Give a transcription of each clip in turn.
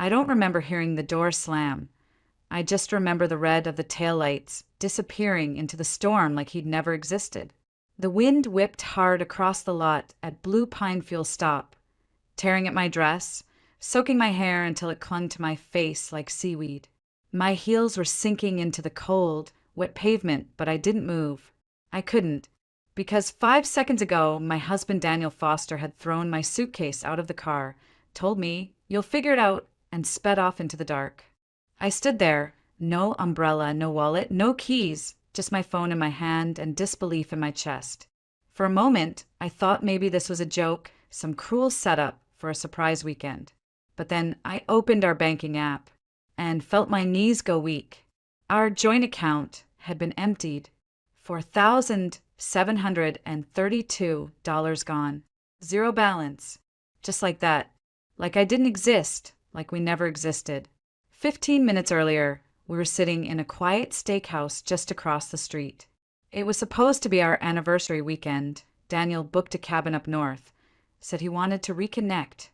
I don't remember hearing the door slam. I just remember the red of the taillights disappearing into the storm like he'd never existed. The wind whipped hard across the lot at Blue Pine Fuel Stop, tearing at my dress, soaking my hair until it clung to my face like seaweed. My heels were sinking into the cold, wet pavement, but I didn't move. I couldn't, because 5 seconds ago, my husband Daniel Foster had thrown my suitcase out of the car, told me, "You'll figure it out," and sped off into the dark. I stood there, no umbrella, no wallet, no keys, just my phone in my hand and disbelief in my chest. For a moment, I thought maybe this was a joke, some cruel setup for a surprise weekend. But then I opened our banking app and felt my knees go weak. Our joint account had been emptied. $4,732 gone. Zero balance. Just like that. Like I didn't exist, like we never existed. 15 minutes earlier, we were sitting in a quiet steakhouse just across the street. It was supposed to be our anniversary weekend. Daniel booked a cabin up north, said he wanted to reconnect.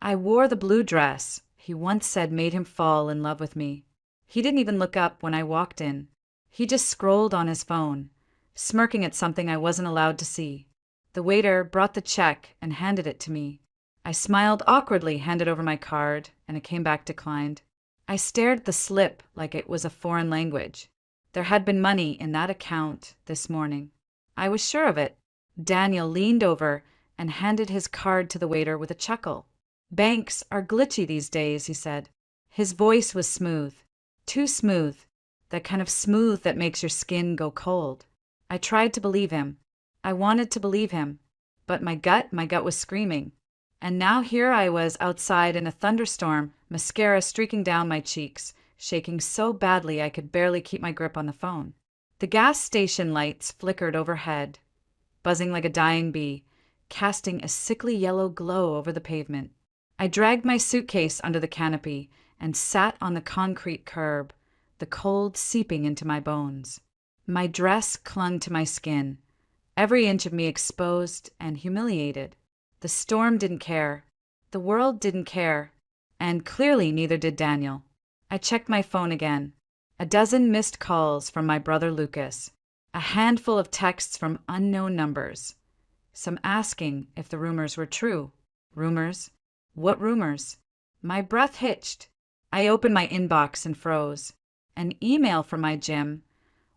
I wore the blue dress he once said made him fall in love with me. He didn't even look up when I walked in. He just scrolled on his phone, smirking at something I wasn't allowed to see. The waiter brought the check and handed it to me. I smiled awkwardly, handed over my card, and it came back declined. I stared at the slip like it was a foreign language. There had been money in that account this morning. I was sure of it. Daniel leaned over and handed his card to the waiter with a chuckle. "Banks are glitchy these days," he said. His voice was smooth. Too smooth. That kind of smooth that makes your skin go cold. I tried to believe him. I wanted to believe him. But my gut was screaming. And now here I was outside in a thunderstorm, mascara streaking down my cheeks, shaking so badly I could barely keep my grip on the phone. The gas station lights flickered overhead, buzzing like a dying bee, casting a sickly yellow glow over the pavement. I dragged my suitcase under the canopy and sat on the concrete curb, the cold seeping into my bones. My dress clung to my skin, every inch of me exposed and humiliated. The storm didn't care. The world didn't care. And clearly neither did Daniel. I checked my phone again. A dozen missed calls from my brother Lucas. A handful of texts from unknown numbers. Some asking if the rumors were true. Rumors? What rumors? My breath hitched. I opened my inbox and froze. An email from my gym,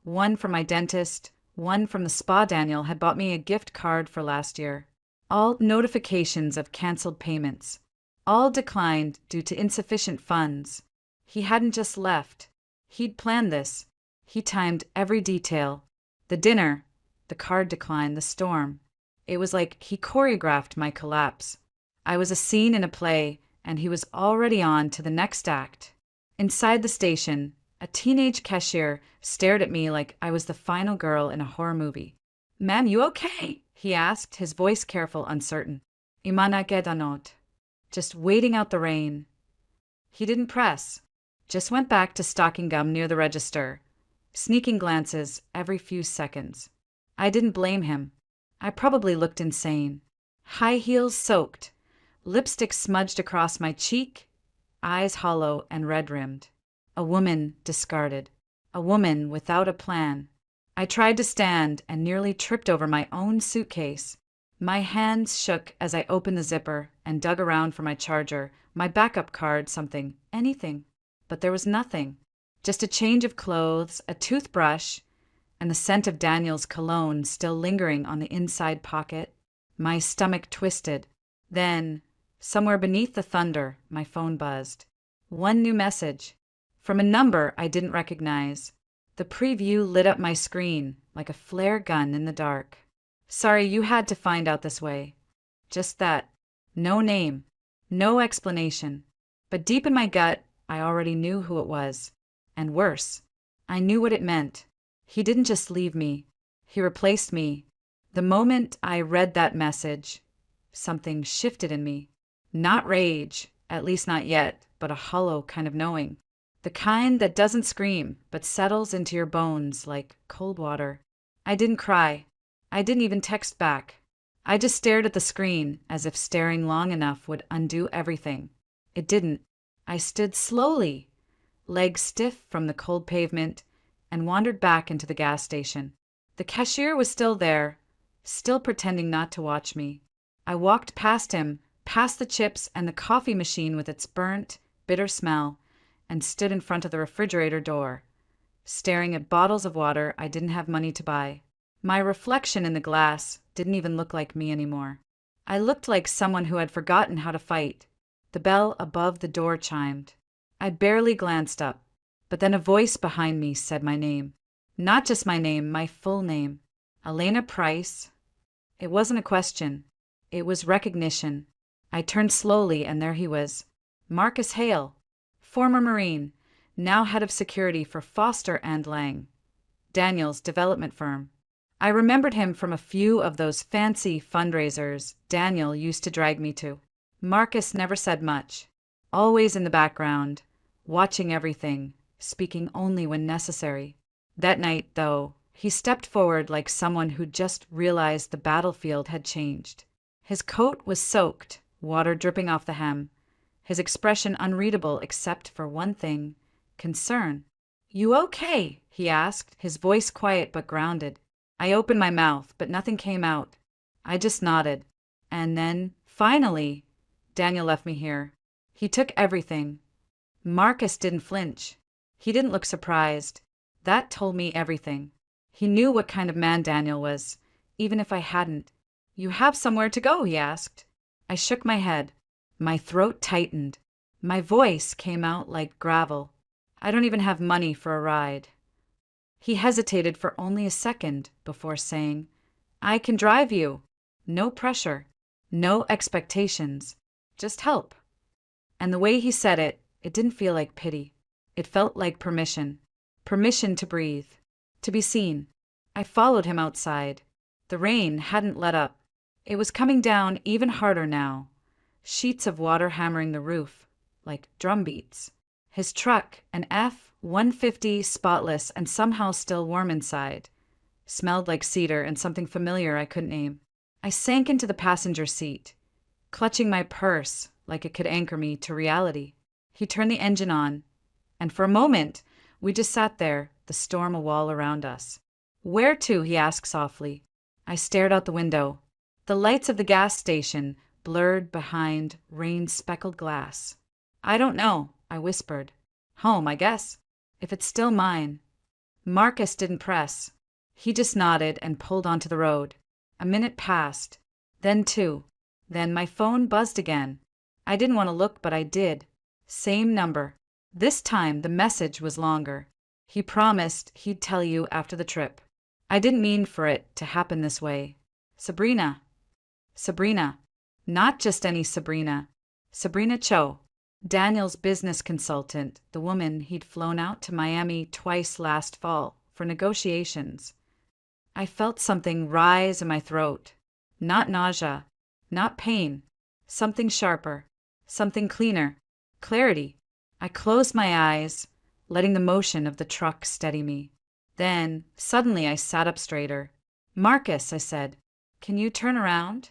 one from my dentist, one from the spa Daniel had bought me a gift card for last year. All notifications of canceled payments. All declined due to insufficient funds. He hadn't just left. He'd planned this. He timed every detail. The dinner, the card decline, the storm. It was like he choreographed my collapse. I was a scene in a play, and he was already on to the next act. Inside the station, a teenage cashier stared at me like I was the final girl in a horror movie. "Ma'am, you okay?" he asked, his voice careful, uncertain. "Imana gedanot." Just waiting out the rain. He didn't press, just went back to stocking gum near the register, sneaking glances every few seconds. I didn't blame him. I probably looked insane. High heels soaked, lipstick smudged across my cheek, eyes hollow and red-rimmed. A woman discarded. A woman without a plan. I tried to stand and nearly tripped over my own suitcase. My hands shook as I opened the zipper and dug around for my charger, my backup card, something, anything. But there was nothing. Just a change of clothes, a toothbrush, and the scent of Daniel's cologne still lingering on the inside pocket. My stomach twisted. Then, somewhere beneath the thunder, my phone buzzed. One new message. From a number I didn't recognize. The preview lit up my screen like a flare gun in the dark. "Sorry you had to find out this way." Just that. No name. No explanation. But deep in my gut, I already knew who it was. And worse, I knew what it meant. He didn't just leave me. He replaced me. The moment I read that message, something shifted in me. Not rage, at least not yet, but a hollow kind of knowing. The kind that doesn't scream, but settles into your bones like cold water. I didn't cry. I didn't even text back. I just stared at the screen as if staring long enough would undo everything. It didn't. I stood slowly, legs stiff from the cold pavement, and wandered back into the gas station. The cashier was still there, still pretending not to watch me. I walked past him, past the chips and the coffee machine with its burnt, bitter smell, and stood in front of the refrigerator door, staring at bottles of water I didn't have money to buy. My reflection in the glass didn't even look like me anymore. I looked like someone who had forgotten how to fight. The bell above the door chimed. I barely glanced up, but then a voice behind me said my name. Not just my name, my full name. Elena Price. It wasn't a question. It was recognition. I turned slowly, and there he was. Marcus Hale, former Marine, now head of security for Foster and Lang, Daniel's development firm. I remembered him from a few of those fancy fundraisers Daniel used to drag me to. Marcus never said much, always in the background, watching everything, speaking only when necessary. That night, though, he stepped forward like someone who just realized the battlefield had changed. His coat was soaked, water dripping off the hem, his expression unreadable except for one thing: concern. "You okay?" he asked, his voice quiet but grounded. I opened my mouth, but nothing came out. I just nodded. And then, finally, Daniel left me here. He took everything. Marcus didn't flinch. He didn't look surprised. That told me everything. He knew what kind of man Daniel was, even if I hadn't. "You have somewhere to go?" he asked. I shook my head. My throat tightened. My voice came out like gravel. "I don't even have money for a ride." He hesitated for only a second before saying, "I can drive you. No pressure, no expectations, just help." And the way he said it, it didn't feel like pity. It felt like permission. Permission to breathe, to be seen. I followed him outside. The rain hadn't let up. It was coming down even harder now, sheets of water hammering the roof, like drum beats. His truck, an F-150, spotless and somehow still warm inside, smelled like cedar and something familiar I couldn't name. I sank into the passenger seat, clutching my purse like it could anchor me to reality. He turned the engine on, and for a moment, we just sat there, the storm a wall around us. "Where to?" he asked softly. I stared out the window. The lights of the gas station blurred behind rain-speckled glass. "I don't know," I whispered. "Home, I guess, if it's still mine." Marcus didn't press. He just nodded and pulled onto the road. A minute passed, then two. Then my phone buzzed again. I didn't want to look, but I did. Same number. This time the message was longer. He promised he'd tell you after the trip. I didn't mean for it to happen this way. Sabrina. Sabrina. Not just any Sabrina. Sabrina Cho, Daniel's business consultant, the woman he'd flown out to Miami twice last fall for negotiations. I felt something rise in my throat. Not nausea, not pain. Something sharper, something cleaner. Clarity. I closed my eyes, letting the motion of the truck steady me. Then, suddenly, I sat up straighter. "Marcus," I said, "can you turn around?"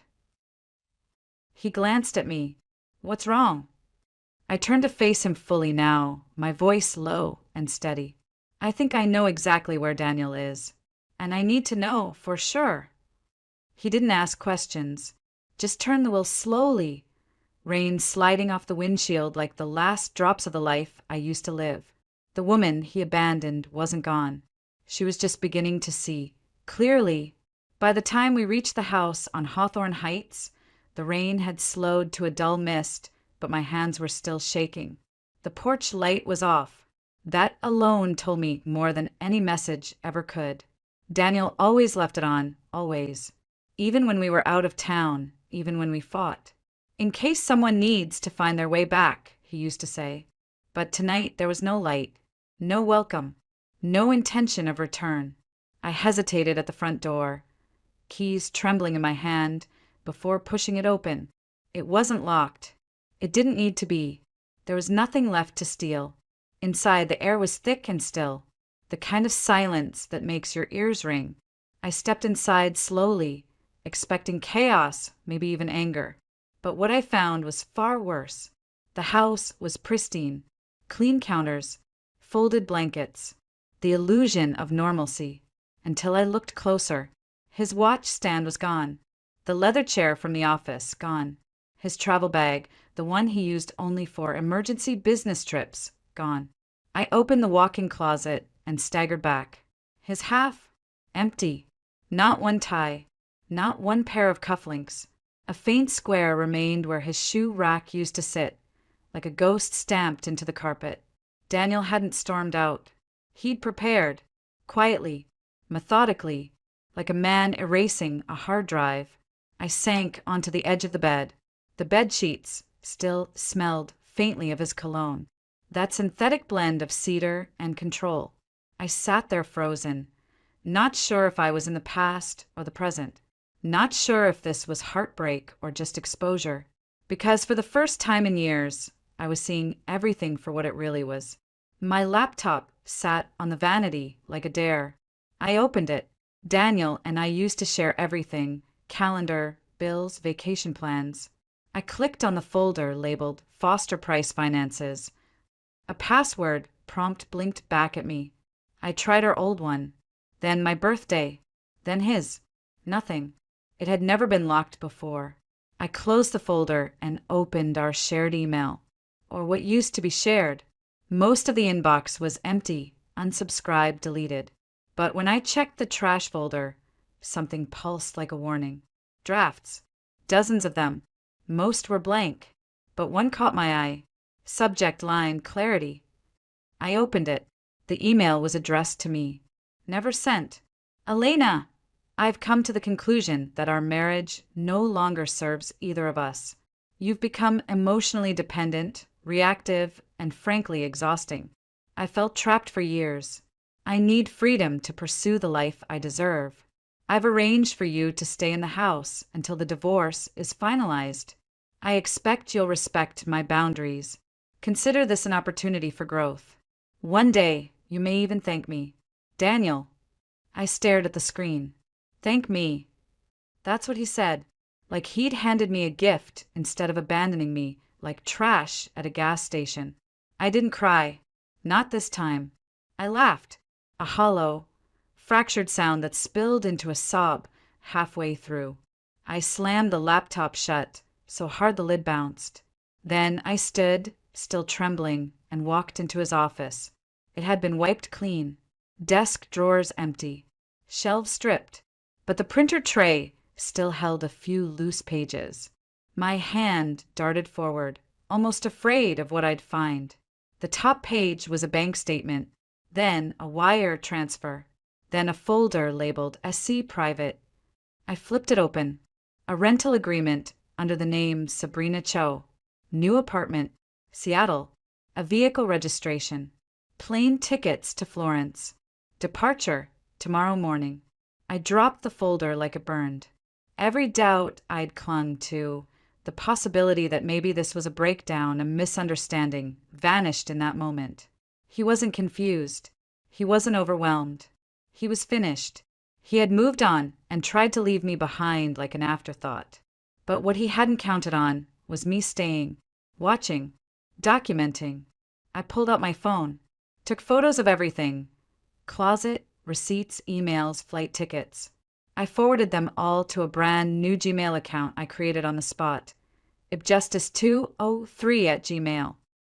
He glanced at me. "What's wrong?" I turned to face him fully now, my voice low and steady. "I think I know exactly where Daniel is, and I need to know for sure." He didn't ask questions, just turned the wheel slowly, rain sliding off the windshield like the last drops of the life I used to live. The woman he abandoned wasn't gone. She was just beginning to see, clearly. By the time we reached the house on Hawthorne Heights, the rain had slowed to a dull mist, but my hands were still shaking. The porch light was off. That alone told me more than any message ever could. Daniel always left it on, always. Even when we were out of town, even when we fought. "In case someone needs to find their way back," he used to say. But tonight there was no light, no welcome, no intention of return. I hesitated at the front door, keys trembling in my hand, before pushing it open. It wasn't locked. It didn't need to be. There was nothing left to steal. Inside, the air was thick and still, the kind of silence that makes your ears ring. I stepped inside slowly, expecting chaos, maybe even anger. But what I found was far worse. The house was pristine. Clean counters, folded blankets, the illusion of normalcy. Until I looked closer. His watch stand was gone. The leather chair from the office, gone. His travel bag, the one he used only for emergency business trips, gone. I opened the walk-in closet and staggered back. His half, empty. Not one tie, not one pair of cufflinks. A faint square remained where his shoe rack used to sit, like a ghost stamped into the carpet. Daniel hadn't stormed out. He'd prepared, quietly, methodically, like a man erasing a hard drive. I sank onto the edge of the bed. The bed sheets still smelled faintly of his cologne, that synthetic blend of cedar and control. I sat there frozen, not sure if I was in the past or the present, not sure if this was heartbreak or just exposure, because for the first time in years, I was seeing everything for what it really was. My laptop sat on the vanity like a dare. I opened it. Daniel and I used to share everything: calendar, bills, vacation plans. I clicked on the folder labeled Foster Price Finances. A password prompt blinked back at me. I tried our old one, then my birthday, then his. Nothing. It had never been locked before. I closed the folder and opened our shared email, or what used to be shared. Most of the inbox was empty, unsubscribed, deleted. But when I checked the trash folder, something pulsed like a warning. Drafts. Dozens of them. Most were blank, but one caught my eye. Subject line: clarity. I opened it. The email was addressed to me. Never sent. Elena, I've come to the conclusion that our marriage no longer serves either of us. You've become emotionally dependent, reactive, and frankly exhausting. I felt trapped for years. I need freedom to pursue the life I deserve. I've arranged for you to stay in the house until the divorce is finalized. I expect you'll respect my boundaries. Consider this an opportunity for growth. One day, you may even thank me. Daniel. I stared at the screen. Thank me. That's what he said, like he'd handed me a gift instead of abandoning me like trash at a gas station. I didn't cry. Not this time. I laughed. A hollow, fractured sound that spilled into a sob halfway through. I slammed the laptop shut so hard the lid bounced. Then I stood, still trembling, and walked into his office. It had been wiped clean. Desk drawers empty. Shelves stripped. But the printer tray still held a few loose pages. My hand darted forward, almost afraid of what I'd find. The top page was a bank statement, then a wire transfer, then a folder labeled SC Private. I flipped it open. A rental agreement under the name Sabrina Cho. New apartment, Seattle. A vehicle registration. Plane tickets to Florence. Departure tomorrow morning. I dropped the folder like it burned. Every doubt I'd clung to, the possibility that maybe this was a breakdown, a misunderstanding, vanished in that moment. He wasn't confused. He wasn't overwhelmed. He was finished. He had moved on and tried to leave me behind like an afterthought. But what he hadn't counted on was me staying, watching, documenting. I pulled out my phone, took photos of everything: closet, receipts, emails, flight tickets. I forwarded them all to a brand new Gmail account I created on the spot. ibjustice203@gmail.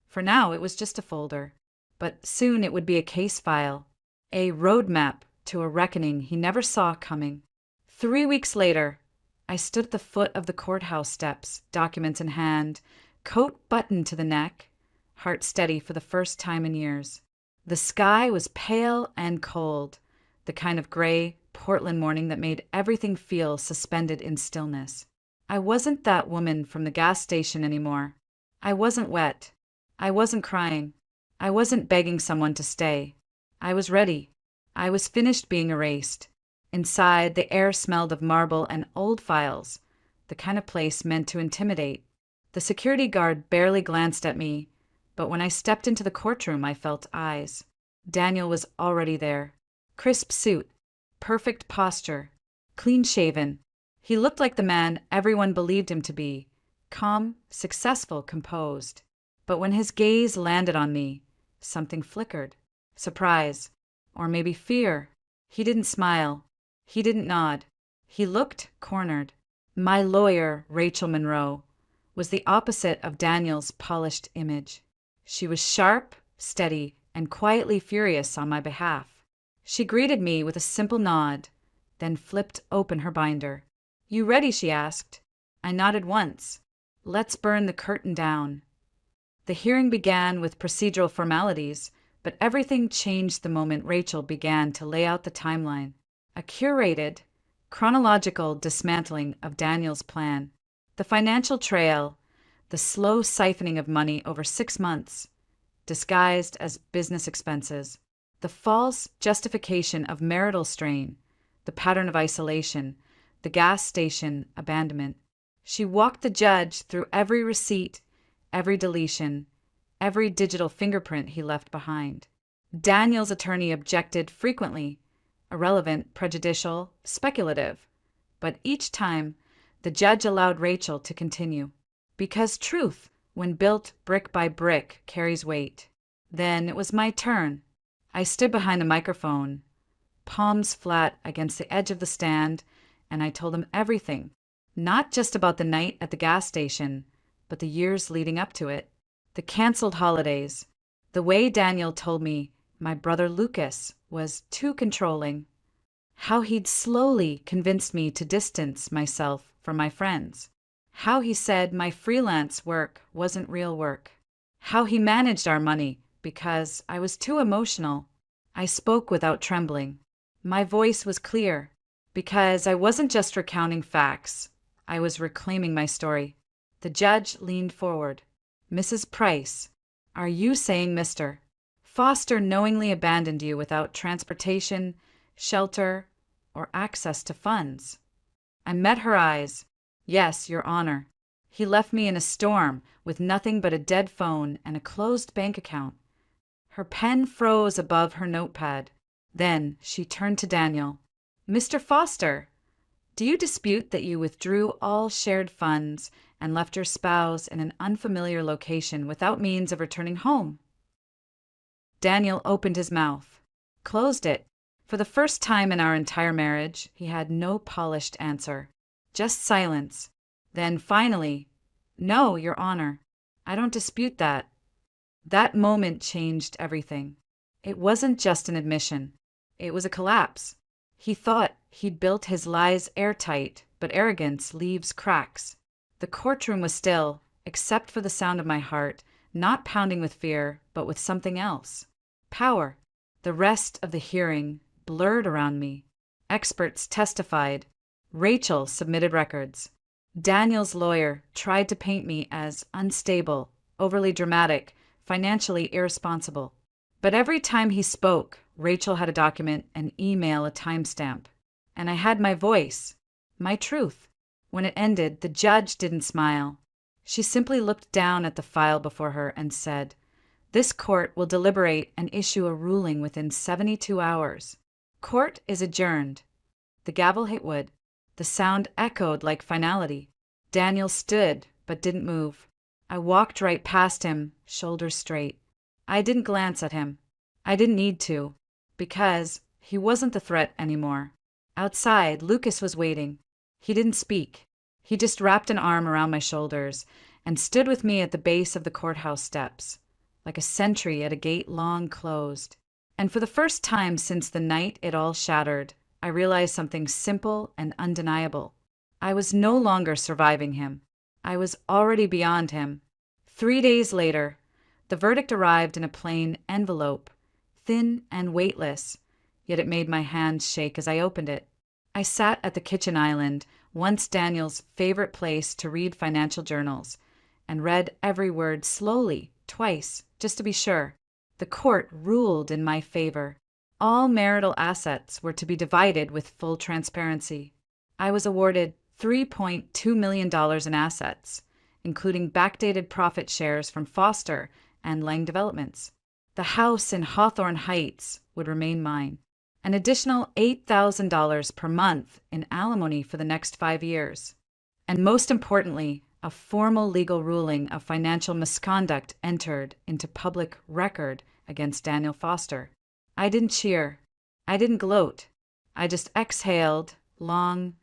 For now, it was just a folder. But soon it would be a case file, a roadmap to a reckoning he never saw coming. 3 weeks later, I stood at the foot of the courthouse steps, documents in hand, coat buttoned to the neck, heart steady for the first time in years. The sky was pale and cold, the kind of gray Portland morning that made everything feel suspended in stillness. I wasn't that woman from the gas station anymore. I wasn't wet. I wasn't crying. I wasn't begging someone to stay. I was ready. I was finished being erased. Inside, the air smelled of marble and old files, the kind of place meant to intimidate. The security guard barely glanced at me, but when I stepped into the courtroom, I felt eyes. Daniel was already there. Crisp suit, perfect posture, clean-shaven. He looked like the man everyone believed him to be: calm, successful, composed. But when his gaze landed on me, something flickered. Surprise. Or maybe fear. He didn't smile. He didn't nod. He looked cornered. My lawyer, Rachel Monroe, was the opposite of Daniel's polished image. She was sharp, steady, and quietly furious on my behalf. She greeted me with a simple nod, then flipped open her binder. "You ready?" she asked. I nodded once. "Let's burn the curtain down." The hearing began with procedural formalities, but everything changed the moment Rachel began to lay out the timeline. A curated, chronological dismantling of Daniel's plan. The financial trail, the slow siphoning of money over 6 months, disguised as business expenses. The false justification of marital strain, the pattern of isolation, the gas station abandonment. She walked the judge through every receipt, every deletion, every digital fingerprint he left behind. Daniel's attorney objected frequently, irrelevant, prejudicial, speculative. But each time, the judge allowed Rachel to continue. Because truth, when built brick by brick, carries weight. Then it was my turn. I stood behind the microphone, palms flat against the edge of the stand, and I told him everything. Not just about the night at the gas station, but the years leading up to it. The canceled holidays. The way Daniel told me my brother Lucas was too controlling. How he'd slowly convinced me to distance myself from my friends. How he said my freelance work wasn't real work. How he managed our money because I was too emotional. I spoke without trembling. My voice was clear because I wasn't just recounting facts. I was reclaiming my story. The judge leaned forward. "Mrs. Price, are you saying Mr. Foster knowingly abandoned you without transportation, shelter, or access to funds?" I met her eyes. "Yes, Your Honor. He left me in a storm with nothing but a dead phone and a closed bank account." Her pen froze above her notepad. Then she turned to Daniel. "Mr. Foster, do you dispute that you withdrew all shared funds and left your spouse in an unfamiliar location without means of returning home?" Daniel opened his mouth, closed it. For the first time in our entire marriage, he had no polished answer, just silence. Then finally, "No, Your Honor, I don't dispute that." That moment changed everything. It wasn't just an admission. It was a collapse. He thought he'd built his lies airtight, but arrogance leaves cracks. The courtroom was still, except for the sound of my heart, not pounding with fear, but with something else. Power. The rest of the hearing blurred around me. Experts testified. Rachel submitted records. Daniel's lawyer tried to paint me as unstable, overly dramatic, financially irresponsible. But every time he spoke, Rachel had a document, an email, a timestamp. And I had my voice, my truth. When it ended, the judge didn't smile. She simply looked down at the file before her and said, "This court will deliberate and issue a ruling within 72 hours. Court is adjourned." The gavel hit wood. The sound echoed like finality. Daniel stood, but didn't move. I walked right past him, shoulders straight. I didn't glance at him. I didn't need to, because he wasn't the threat anymore. Outside, Lucas was waiting. He didn't speak. He just wrapped an arm around my shoulders and stood with me at the base of the courthouse steps, like a sentry at a gate long closed. And for the first time since the night it all shattered, I realized something simple and undeniable. I was no longer surviving him. I was already beyond him. 3 days later, the verdict arrived in a plain envelope, thin and weightless, yet it made my hands shake as I opened it. I sat at the kitchen island, once Daniel's favorite place to read financial journals, and read every word slowly, twice, just to be sure. The court ruled in my favor. All marital assets were to be divided with full transparency. I was awarded $3.2 million in assets, including backdated profit shares from Foster and Lang Developments. The house in Hawthorne Heights would remain mine. An additional $8,000 per month in alimony for the next 5 years. And most importantly, a formal legal ruling of financial misconduct entered into public record against Daniel Foster. I didn't cheer. I didn't gloat. I just exhaled, long,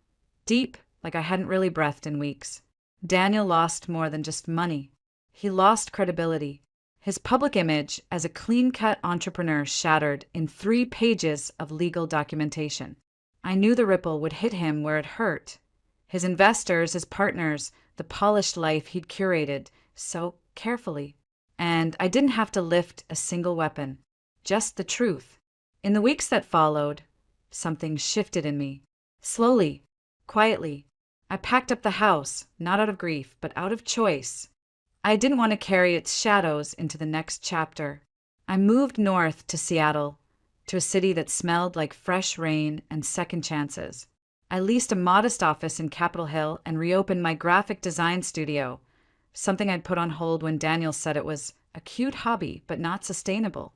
deep, like I hadn't really breathed in weeks. Daniel lost more than just money. He lost credibility. His public image as a clean-cut entrepreneur shattered in 3 pages of legal documentation. I knew the ripple would hit him where it hurt. His investors, his partners, the polished life he'd curated so carefully. And I didn't have to lift a single weapon, just the truth. In the weeks that followed, something shifted in me. Slowly, quietly, I packed up the house, not out of grief, but out of choice. I didn't want to carry its shadows into the next chapter. I moved north to Seattle, to a city that smelled like fresh rain and second chances. I leased a modest office in Capitol Hill and reopened my graphic design studio, something I'd put on hold when Daniel said it was a cute hobby but not sustainable.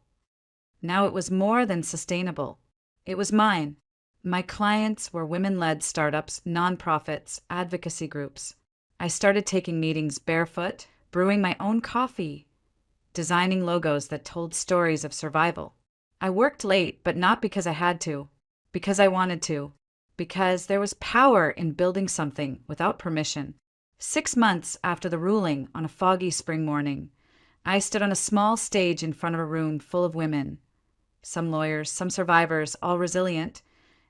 Now it was more than sustainable. It was mine. My clients were women-led startups, nonprofits, advocacy groups. I started taking meetings barefoot, brewing my own coffee, designing logos that told stories of survival. I worked late, but not because I had to, because I wanted to, because there was power in building something without permission. 6 months after the ruling on a foggy spring morning, I stood on a small stage in front of a room full of women, some lawyers, some survivors, all resilient,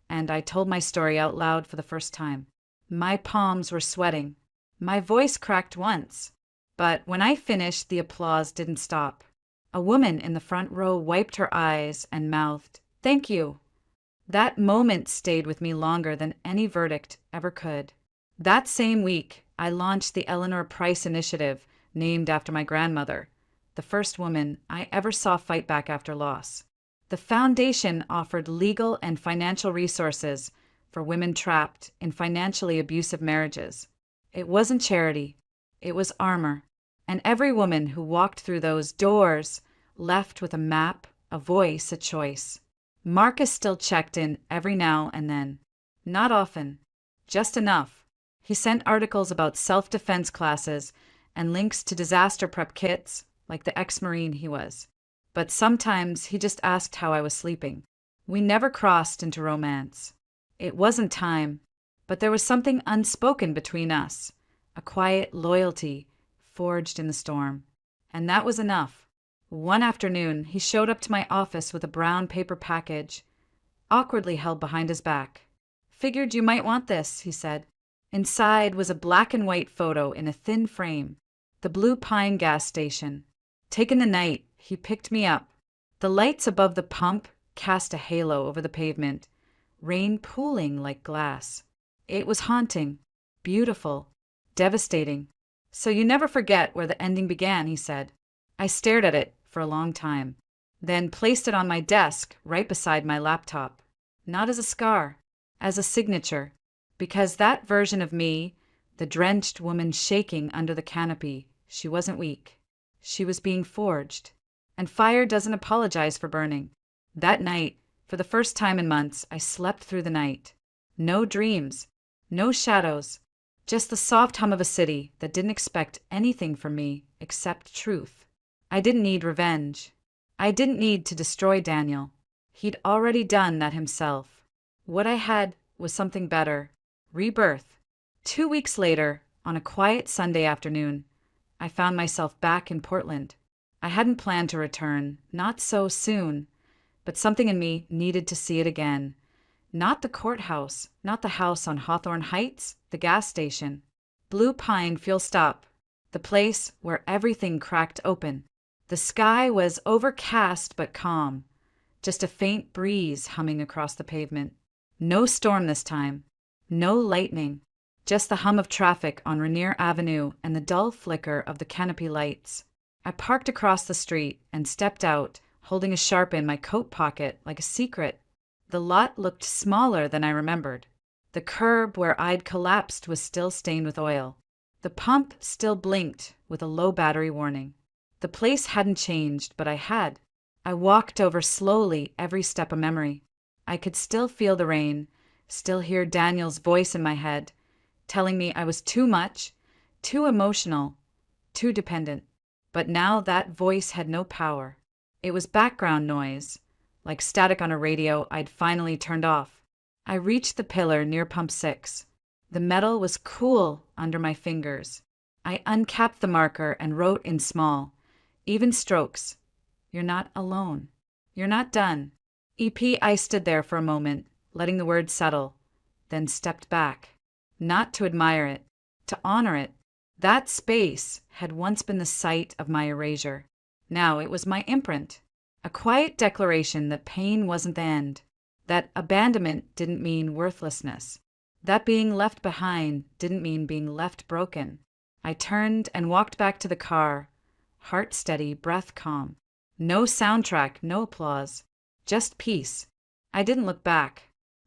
and I told my story out loud for the first time. My palms were sweating. My voice cracked once. But when I finished, the applause didn't stop. A woman in the front row wiped her eyes and mouthed, "Thank you." That moment stayed with me longer than any verdict ever could. That same week, I launched the Eleanor Price Initiative, named after my grandmother, the first woman I ever saw fight back after loss. The foundation offered legal and financial resources for women trapped in financially abusive marriages. It wasn't charity, it was armor. And every woman who walked through those doors left with a map, a voice, a choice. Marcus still checked in every now and then. Not often, just enough. He sent articles about self-defense classes and links to disaster prep kits, like the ex-Marine he was. But sometimes he just asked how I was sleeping. We never crossed into romance. It wasn't time, but there was something unspoken between us, a quiet loyalty forged in the storm. And that was enough. One afternoon, he showed up to my office with a brown paper package, awkwardly held behind his back. "Figured you might want this," he said. Inside was a black and white photo in a thin frame, the Blue Pine gas station. Taken the night, he picked me up. The lights above the pump cast a halo over the pavement, rain pooling like glass. It was haunting, beautiful, devastating. "So you never forget where the ending began," he said. I stared at it for a long time, then placed it on my desk right beside my laptop. Not as a scar, as a signature, because that version of me, the drenched woman shaking under the canopy, she wasn't weak. She was being forged. And fire doesn't apologize for burning. That night, for the first time in months, I slept through the night. No dreams, no shadows, just the soft hum of a city that didn't expect anything from me except truth. I didn't need revenge. I didn't need to destroy Daniel. He'd already done that himself. What I had was something better. Rebirth. 2 weeks later, on a quiet Sunday afternoon, I found myself back in Portland. I hadn't planned to return, not so soon, but something in me needed to see it again. Not the courthouse, not the house on Hawthorne Heights, the gas station. Blue Pine fuel stop, the place where everything cracked open. The sky was overcast but calm, just a faint breeze humming across the pavement. No storm this time, no lightning, just the hum of traffic on Rainier Avenue and the dull flicker of the canopy lights. I parked across the street and stepped out, holding a sharp in my coat pocket like a secret. The lot looked smaller than I remembered. The curb where I'd collapsed was still stained with oil. The pump still blinked with a low battery warning. The place hadn't changed, but I had. I walked over slowly, every step a memory. I could still feel the rain, still hear Daniel's voice in my head, telling me I was too much, Too emotional, too dependent. But now that voice had no power. It was background noise, like static on a radio I'd finally turned off. I reached the pillar near pump 6. The metal was cool under my fingers. I uncapped the marker and wrote in small, even strokes, "You're not alone. You're not done." I stood there for a moment, letting the words settle, then stepped back. Not to admire it, to honor it. That space had once been the site of my erasure. Now it was my imprint. A quiet declaration that pain wasn't the end, that abandonment didn't mean worthlessness, that being left behind didn't mean being left broken. I turned and walked back to the car, heart steady, breath calm. No soundtrack, no applause, just peace. I didn't look back.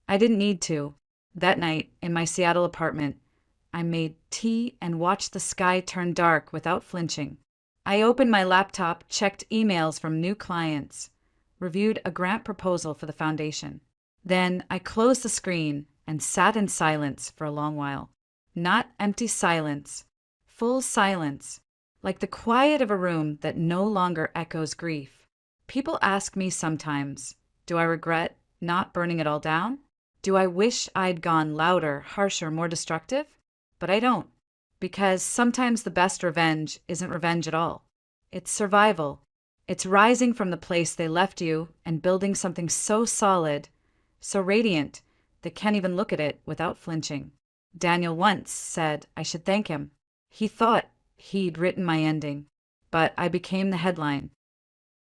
I didn't need to. That night, in my Seattle apartment, I made tea and watched the sky turn dark without flinching. I opened my laptop, checked emails from new clients, reviewed a grant proposal for the foundation. Then I closed the screen and sat in silence for a long while. Not empty silence, full silence, like the quiet of a room that no longer echoes grief. People ask me sometimes, do I regret not burning it all down? Do I wish I'd gone louder, harsher, more destructive? But I don't, because sometimes the best revenge isn't revenge at all. It's survival. It's rising from the place they left you and building something so solid, so radiant, they can't even look at it without flinching. Daniel once said I should thank him. He thought he'd written my ending, but I became the headline.